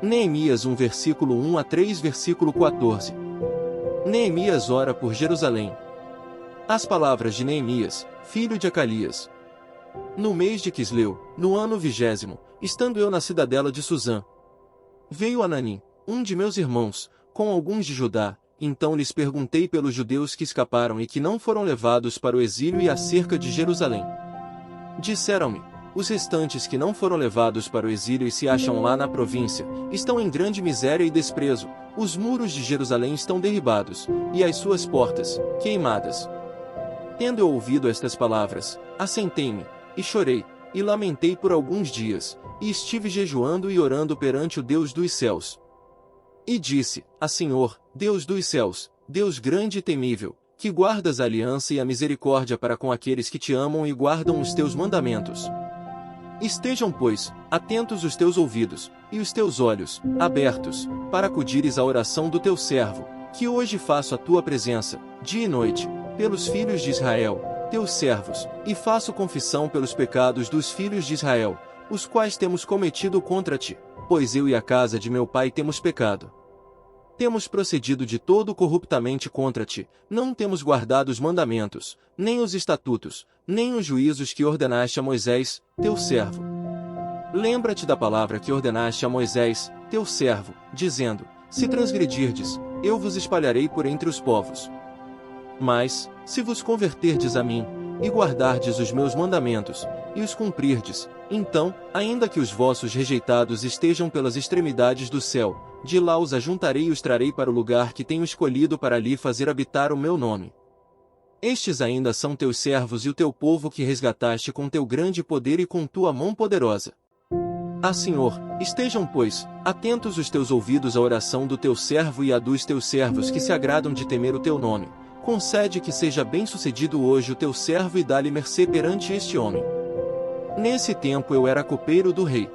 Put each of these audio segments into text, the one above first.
Neemias 1 versículo 1 a 3 versículo 14. Neemias ora por Jerusalém. As palavras de Neemias, filho de Acalias. No mês de Quisleu, no ano 20º, estando eu na cidadela de Susã, veio Anani, um de meus irmãos, com alguns de Judá. Então lhes perguntei pelos judeus que escaparam e que não foram levados para o exílio e acerca de Jerusalém. Disseram-me: os restantes que não foram levados para o exílio e se acham lá na província, estão em grande miséria e desprezo. Os muros de Jerusalém estão derribados, e as suas portas, queimadas. Tendo eu ouvido estas palavras, assentei-me, e chorei, e lamentei por alguns dias, e estive jejuando e orando perante o Deus dos céus. E disse: a Senhor, Deus dos céus, Deus grande e temível, que guardas a aliança e a misericórdia para com aqueles que te amam e guardam os teus mandamentos. Estejam, pois, atentos os teus ouvidos, e os teus olhos, abertos, para acudires à oração do teu servo, que hoje faço a tua presença, dia e noite, pelos filhos de Israel, teus servos, e faço confissão pelos pecados dos filhos de Israel, os quais temos cometido contra ti, pois eu e a casa de meu pai temos pecado. Temos procedido de todo corruptamente contra ti, não temos guardado os mandamentos, nem os estatutos, nem os juízos que ordenaste a Moisés, teu servo. Lembra-te da palavra que ordenaste a Moisés, teu servo, dizendo: se transgredirdes, eu vos espalharei por entre os povos. Mas, se vos converterdes a mim, e guardardes os meus mandamentos, e os cumprirdes, então, ainda que os vossos rejeitados estejam pelas extremidades do céu, de lá os ajuntarei e os trarei para o lugar que tenho escolhido para ali fazer habitar o meu nome. Estes ainda são teus servos e o teu povo que resgataste com teu grande poder e com tua mão poderosa. Ah, Senhor, estejam, pois, atentos os teus ouvidos à oração do teu servo e à dos teus servos que se agradam de temer o teu nome. Concede que seja bem-sucedido hoje o teu servo e dá-lhe mercê perante este homem. Nesse tempo eu era copeiro do rei.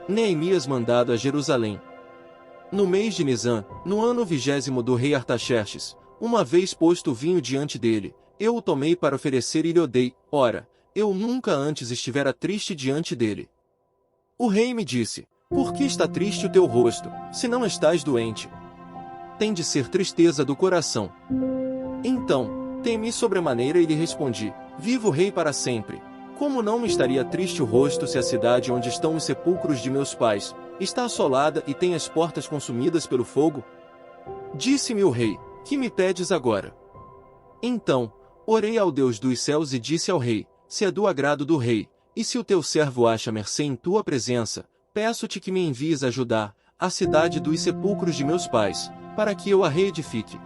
Neemias mandado a Jerusalém. No mês de Nisã, no ano 20º do rei Artaxerxes, uma vez posto o vinho diante dele, eu o tomei para oferecer e lhe dei. Ora, eu nunca antes estivera triste diante dele. O rei me disse: por que está triste o teu rosto, se não estás doente? Tem de ser tristeza do coração. Então, temi sobremaneira e lhe respondi: viva o rei para sempre. Como não me estaria triste o rosto se a cidade onde estão os sepulcros de meus pais está assolada e tem as portas consumidas pelo fogo? Disse-me o rei: que me pedes agora? Então, orei ao Deus dos céus e disse ao rei: se é do agrado do rei, e se o teu servo acha mercê em tua presença, peço-te que me envies a Judá, a cidade dos sepulcros de meus pais, para que eu a reedifique.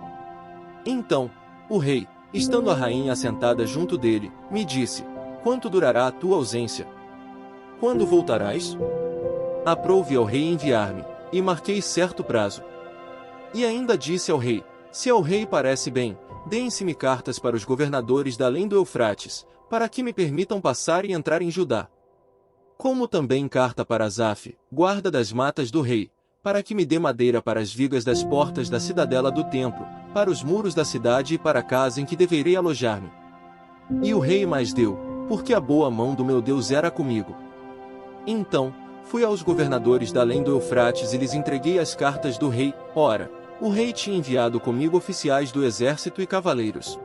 Então, o rei, estando a rainha assentada junto dele, me disse: quanto durará a tua ausência? Quando voltarás? Aprouve ao rei enviar-me, e marquei certo prazo. E ainda disse ao rei: se ao rei parece bem, deem-se-me cartas para os governadores da além do Eufrates, para que me permitam passar e entrar em Judá. Como também carta para Asaf, guarda das matas do rei, para que me dê madeira para as vigas das portas da cidadela do templo, para os muros da cidade e para a casa em que deverei alojar-me. E o rei mais deu, porque a boa mão do meu Deus era comigo. Então, fui aos governadores da além do Eufrates e lhes entreguei as cartas do rei. Ora, o rei tinha enviado comigo oficiais do exército e cavaleiros.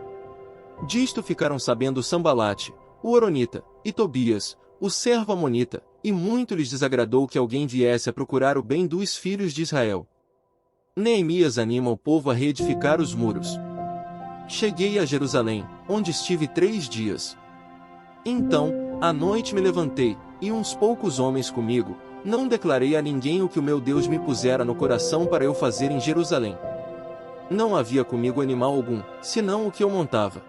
Disto ficaram sabendo Sambalate, o Horonita, e Tobias, o servo amonita, e muito lhes desagradou que alguém viesse a procurar o bem dos filhos de Israel. Neemias anima o povo a reedificar os muros. Cheguei a Jerusalém, onde estive 3 dias. Então, à noite me levantei, e uns poucos homens comigo, não declarei a ninguém o que o meu Deus me pusera no coração para eu fazer em Jerusalém. Não havia comigo animal algum, senão o que eu montava.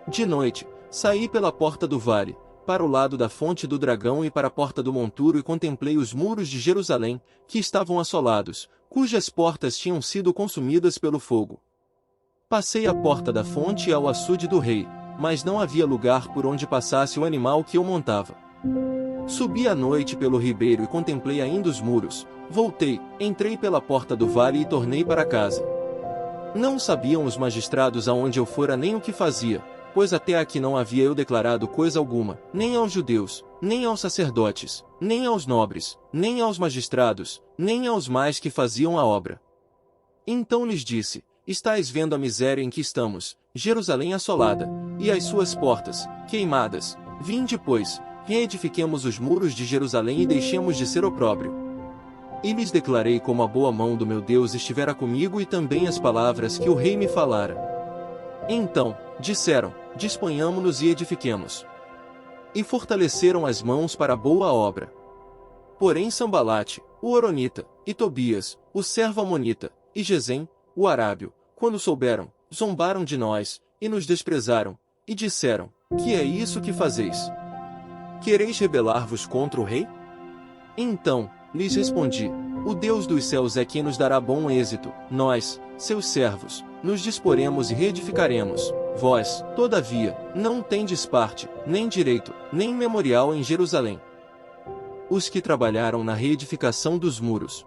De noite, saí pela porta do vale, para o lado da fonte do dragão e para a porta do monturo e contemplei os muros de Jerusalém, que estavam assolados, cujas portas tinham sido consumidas pelo fogo. Passei à porta da fonte e ao açude do rei, mas não havia lugar por onde passasse o animal que eu montava. Subi à noite pelo ribeiro e contemplei ainda os muros, voltei, entrei pela porta do vale e tornei para casa. Não sabiam os magistrados aonde eu fora nem o que fazia, pois até aqui não havia eu declarado coisa alguma, nem aos judeus, nem aos sacerdotes, nem aos nobres, nem aos magistrados, nem aos mais que faziam a obra. Então lhes disse: estais vendo a miséria em que estamos, Jerusalém assolada, e as suas portas, queimadas. Vinde, pois, reedifiquemos os muros de Jerusalém e deixemos de ser opróbrio. E lhes declarei como a boa mão do meu Deus estivera comigo e também as palavras que o rei me falara. Então, disseram: disponhamo-nos e edifiquemos. E fortaleceram as mãos para a boa obra. Porém Sambalate, o Horonita, e Tobias, o servo Amonita, e Gesem, o Arábio, quando souberam, zombaram de nós, e nos desprezaram, e disseram: que é isso que fazeis? Quereis rebelar-vos contra o rei? Então, lhes respondi: o Deus dos céus é quem nos dará bom êxito, nós, seus servos, nos disporemos e reedificaremos. Vós, todavia, não tendes parte, nem direito, nem memorial em Jerusalém. Os que trabalharam na reedificação dos muros.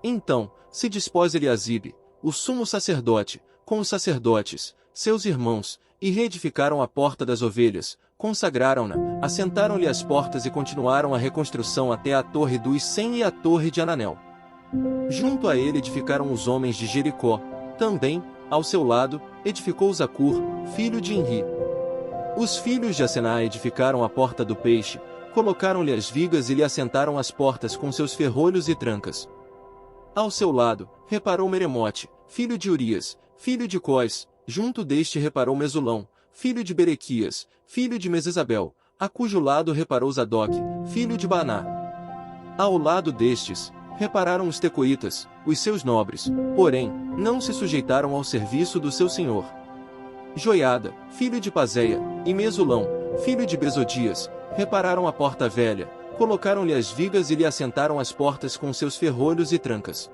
Então, se dispôs Eliasibe, o sumo sacerdote, com os sacerdotes, seus irmãos, e reedificaram a porta das ovelhas, consagraram-na, assentaram-lhe as portas e continuaram a reconstrução até a torre dos 100 e a torre de Ananel. Junto a ele edificaram os homens de Jericó. Também, ao seu lado, edificou Zacur, filho de Inri. Os filhos de Asená edificaram a porta do peixe, colocaram-lhe as vigas e lhe assentaram as portas com seus ferrolhos e trancas. Ao seu lado, reparou Meremote, filho de Urias, filho de Cós. Junto deste reparou Mesulão, filho de Berequias, filho de Mesesabel, a cujo lado reparou Zadok, filho de Baná. Ao lado destes, repararam os tecoitas, os seus nobres, porém, não se sujeitaram ao serviço do seu senhor. Joiada, filho de Pazeia, e Mesulão, filho de Besodias, repararam a porta velha, colocaram-lhe as vigas e lhe assentaram as portas com seus ferrolhos e trancas.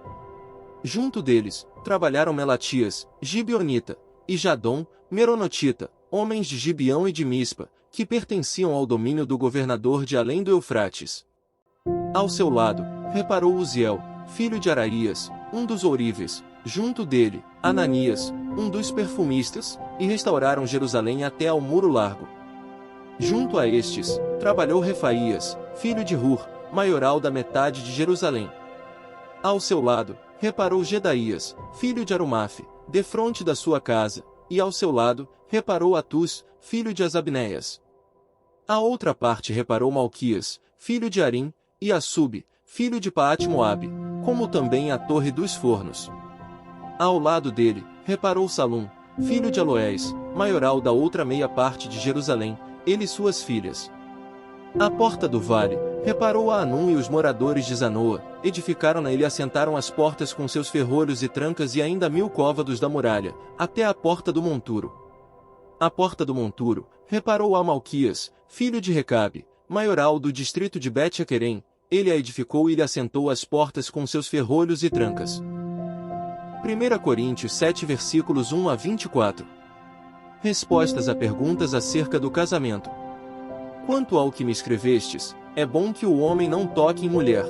Junto deles, trabalharam Melatias, Gibeonita, e Jadom, Meronotita, homens de Gibeão e de Mispa, que pertenciam ao domínio do governador de além do Eufrates. Ao seu lado, reparou Uziel, filho de Ararias, um dos ouríveis, junto dele, Ananias, um dos perfumistas, e restauraram Jerusalém até ao muro largo. Junto a estes, trabalhou Refaías, filho de Hur, maioral da metade de Jerusalém. Ao seu lado, reparou Gedaías, filho de Arumafe, defronte da sua casa, e ao seu lado, reparou Atus, filho de Asabneias. A outra parte reparou Malquias, filho de Arim, e Assub, filho de Paate-Moabe, como também a torre dos fornos. Ao lado dele, reparou Salum, filho de Aloés, maioral da outra meia parte de Jerusalém, ele e suas filhas. À porta do vale, reparou a Anum e os moradores de Zanoa, edificaram-na e lhe assentaram as portas com seus ferrolhos e trancas e ainda 1000 côvados da muralha, até a porta do monturo. À porta do monturo, reparou a Malquias, filho de Recabe, maioral do distrito de Bet-Aquerem, ele a edificou e lhe assentou as portas com seus ferrolhos e trancas. 1 Coríntios 7 versículos 1 a 24. Respostas a perguntas acerca do casamento. Quanto ao que me escrevestes, é bom que o homem não toque em mulher.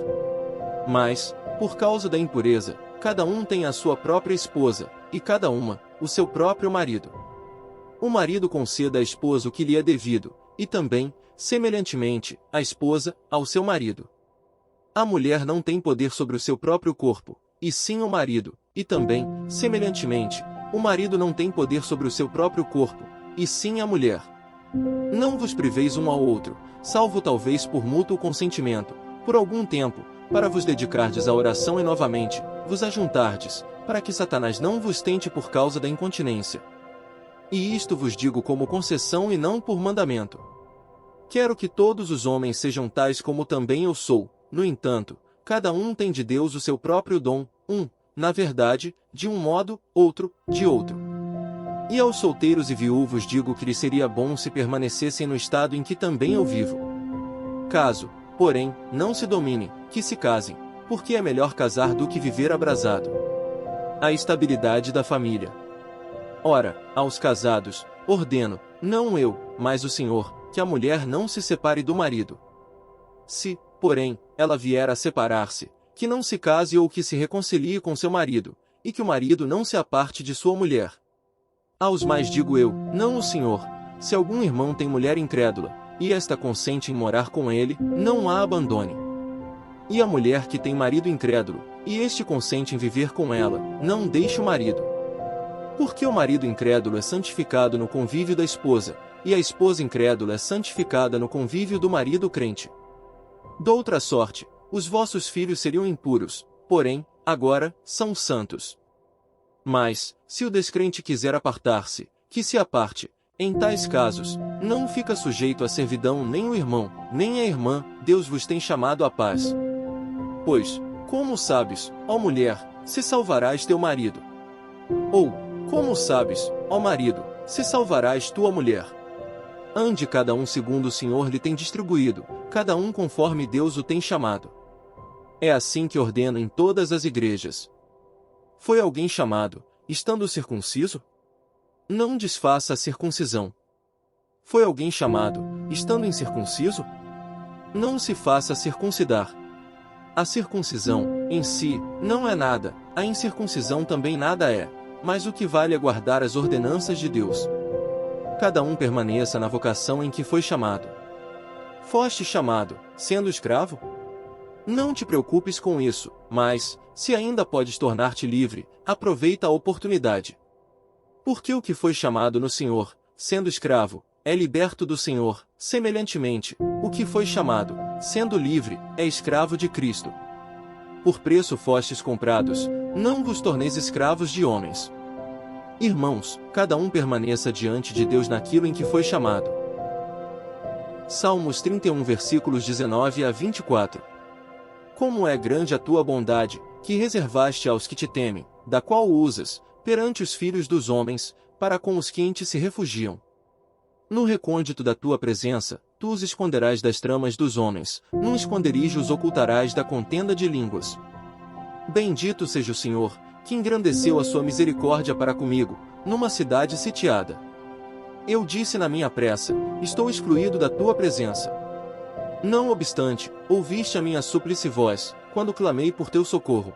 Mas, por causa da impureza, cada um tem a sua própria esposa, e cada uma, o seu próprio marido. O marido conceda à esposa o que lhe é devido, e também, semelhantemente, a esposa, ao seu marido. A mulher não tem poder sobre o seu próprio corpo, e sim o marido, e também, semelhantemente, o marido não tem poder sobre o seu próprio corpo, e sim a mulher. Não vos priveis um ao outro, salvo talvez por mútuo consentimento, por algum tempo, para vos dedicardes à oração e novamente, vos ajuntardes, para que Satanás não vos tente por causa da incontinência. E isto vos digo como concessão e não por mandamento. Quero que todos os homens sejam tais como também eu sou, no entanto, cada um tem de Deus o seu próprio dom, na verdade, de um modo, outro, de outro. E aos solteiros e viúvos digo que lhes seria bom se permanecessem no estado em que também eu vivo. Caso, porém, não se dominem, que se casem, porque é melhor casar do que viver abrasado. A estabilidade da família. Ora, aos casados, ordeno, não eu, mas o Senhor, que a mulher não se separe do marido. Se, porém, ela vier a separar-se, que não se case ou que se reconcilie com seu marido, e que o marido não se aparte de sua mulher. Aos mais digo eu, não o Senhor, se algum irmão tem mulher incrédula, e esta consente em morar com ele, não a abandone. E a mulher que tem marido incrédulo, e este consente em viver com ela, não deixe o marido. Porque o marido incrédulo é santificado no convívio da esposa, e a esposa incrédula é santificada no convívio do marido crente. Doutra sorte, os vossos filhos seriam impuros, porém, agora, são santos. Mas, se o descrente quiser apartar-se, que se aparte. Em tais casos, não fica sujeito à servidão nem o irmão, nem a irmã, Deus vos tem chamado à paz. Pois, como sabes, ó mulher, se salvarás teu marido? Ou, como sabes, ó marido, se salvarás tua mulher? Ande cada um segundo o Senhor lhe tem distribuído, cada um conforme Deus o tem chamado. É assim que ordeno em todas as igrejas. Foi alguém chamado, estando circunciso? Não desfaça a circuncisão. Foi alguém chamado, estando incircunciso? Não se faça circuncidar. A circuncisão, em si, não é nada, a incircuncisão também nada é, mas o que vale é guardar as ordenanças de Deus. Cada um permaneça na vocação em que foi chamado. Foste chamado, sendo escravo? Não te preocupes com isso, mas, se ainda podes tornar-te livre, aproveita a oportunidade. Porque o que foi chamado no Senhor, sendo escravo, é liberto do Senhor, semelhantemente, o que foi chamado, sendo livre, é escravo de Cristo. Por preço fostes comprados, não vos torneis escravos de homens. Irmãos, cada um permaneça diante de Deus naquilo em que foi chamado. Salmos 31 versículos 19 a 24. Como é grande a tua bondade, que reservaste aos que te temem, da qual usas, perante os filhos dos homens, para com os que em ti se refugiam. No recôndito da tua presença, tu os esconderás das tramas dos homens, num esconderijo os ocultarás da contenda de línguas. Bendito seja o Senhor, que engrandeceu a sua misericórdia para comigo, numa cidade sitiada. Eu disse na minha pressa, estou excluído da tua presença. Não obstante, ouviste a minha súplice voz, quando clamei por teu socorro.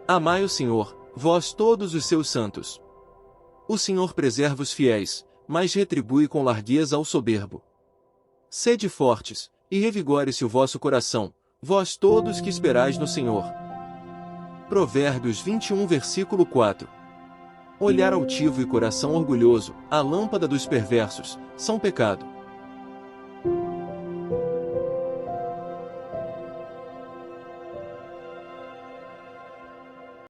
Amai o Senhor, vós todos os seus santos. O Senhor preserva os fiéis, mas retribui com largueza ao soberbo. Sede fortes, e revigore-se o vosso coração, vós todos que esperais no Senhor. Provérbios 21 versículo 4. Olhar altivo e coração orgulhoso, a lâmpada dos perversos, são pecado.